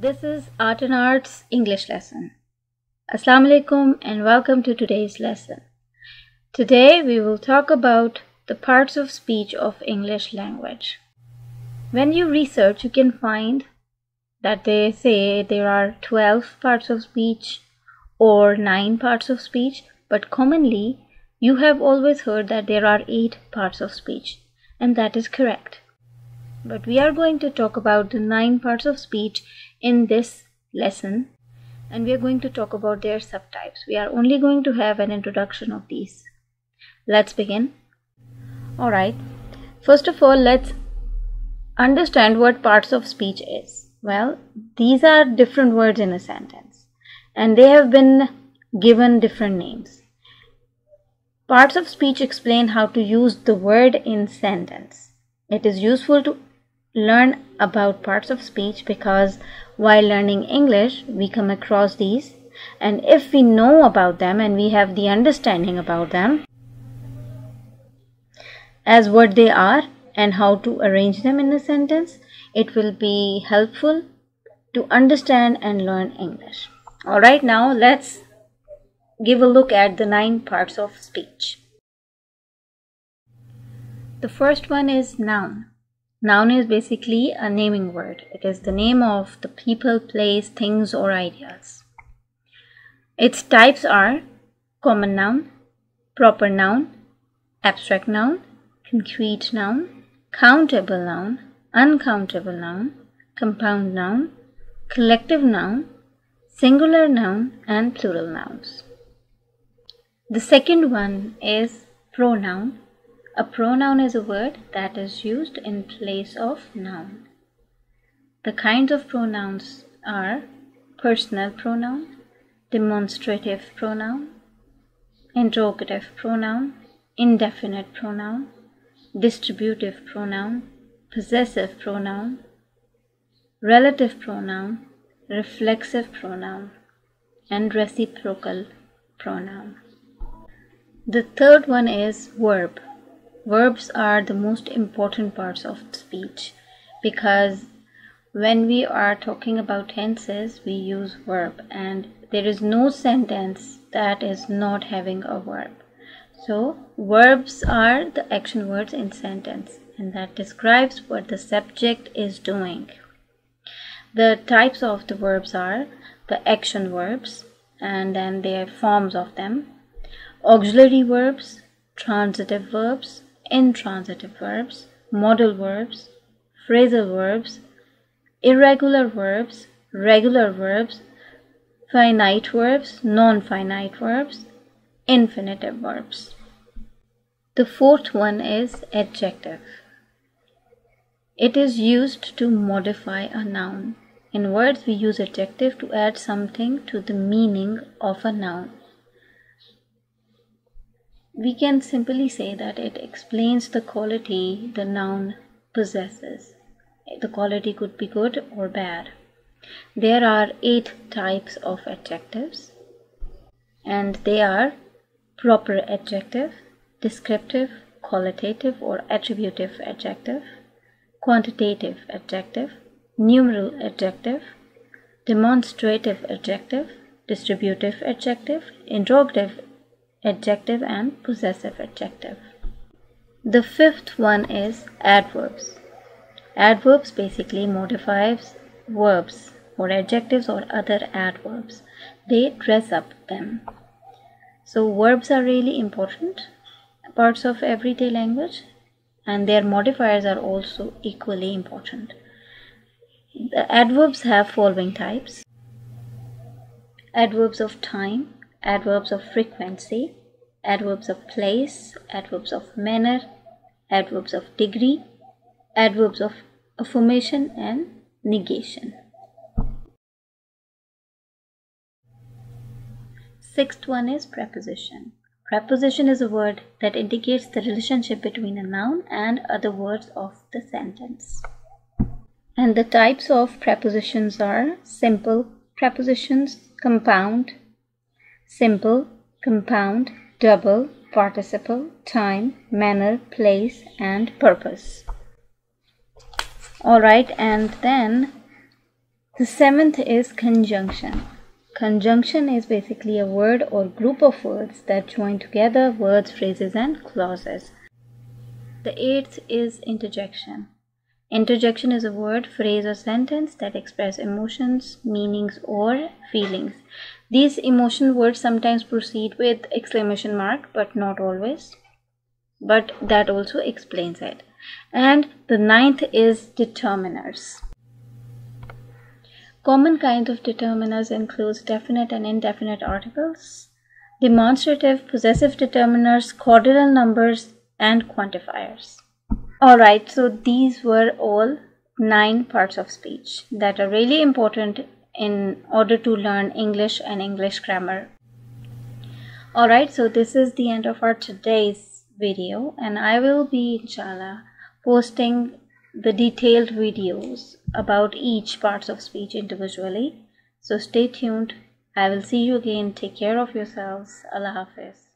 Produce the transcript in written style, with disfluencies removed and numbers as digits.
This is Art and Arts English lesson. Assalamu alaikum and welcome to today's lesson. Today we will talk about the parts of speech of English language. When you research, you can find that they say there are 12 parts of speech or 9 parts of speech, but commonly you have always heard that there are 8 parts of speech, and that is correct. But we are going to talk about the 9 parts of speech in this lesson, and we are going to talk about their subtypes. We are only going to have an introduction of these. Let's begin. Alright, first of all, let's understand what parts of speech is. Well, these are different words in a sentence, and they have been given different names. Parts of speech explain how to use the word in sentence. It is useful to learn about parts of speech because while learning English we come across these, and if we know about them and we have the understanding about them as what they are and how to arrange them in a sentence, it will be helpful to understand and learn English. Alright, now let's give a look at the 9 parts of speech. The first one is noun. Noun is basically a naming word. It is the name of the people, place, things, or ideas. Its types are common noun, proper noun, abstract noun, concrete noun, countable noun, uncountable noun, compound noun, collective noun, singular noun, and plural nouns. The second one is pronoun. A pronoun is a word that is used in place of noun. The kinds of pronouns are personal pronoun, demonstrative pronoun, interrogative pronoun, indefinite pronoun, distributive pronoun, possessive pronoun, relative pronoun, reflexive pronoun, and reciprocal pronoun. The third one is verb. Verbs are the most important parts of speech because when we are talking about tenses, we use verb, and there is no sentence that is not having a verb. So verbs are the action words in sentence, and that describes what the subject is doing. The types of the verbs are the action verbs, and then their forms of them, auxiliary verbs, transitive verbs, intransitive verbs, modal verbs, phrasal verbs, irregular verbs, regular verbs, finite verbs, non-finite verbs, infinitive verbs. The fourth one is adjective. It is used to modify a noun. In words, we use adjective to add something to the meaning of a noun. We can simply say that it explains the quality the noun possesses. The quality could be good or bad. There are 8 types of adjectives, and they are proper adjective, descriptive, qualitative or attributive adjective, quantitative adjective, numeral adjective, demonstrative adjective, distributive adjective, interrogative adjective, and possessive adjective. The fifth one is adverbs. Adverbs basically modifies verbs or adjectives or other adverbs. They dress up them. So verbs are really important parts of everyday language, and their modifiers are also equally important. The adverbs have following types: adverbs of time, adverbs of frequency, adverbs of place, adverbs of manner, adverbs of degree, adverbs of affirmation and negation. Sixth one is preposition. Preposition is a word that indicates the relationship between a noun and other words of the sentence. And the types of prepositions are simple prepositions, compound, simple, compound, double, participle, time, manner, place, and purpose. Alright, and then The seventh is conjunction. Conjunction is basically a word or group of words that join together words, phrases, and clauses. The eighth is interjection. Interjection is a word, phrase, or sentence that express emotions, meanings, or feelings. These emotion words sometimes proceed with exclamation mark, but not always. But that also explains it. And the ninth is determiners. Common kinds of determiners include definite and indefinite articles, demonstrative, possessive determiners, cardinal numbers, and quantifiers. Alright, so these were all 9 parts of speech that are really important in order to learn English and English grammar. Alright, so this is the end of our today's video, and I will be, inshallah, posting the detailed videos about each parts of speech individually. So stay tuned. I will see you again. Take care of yourselves. Allah Hafiz.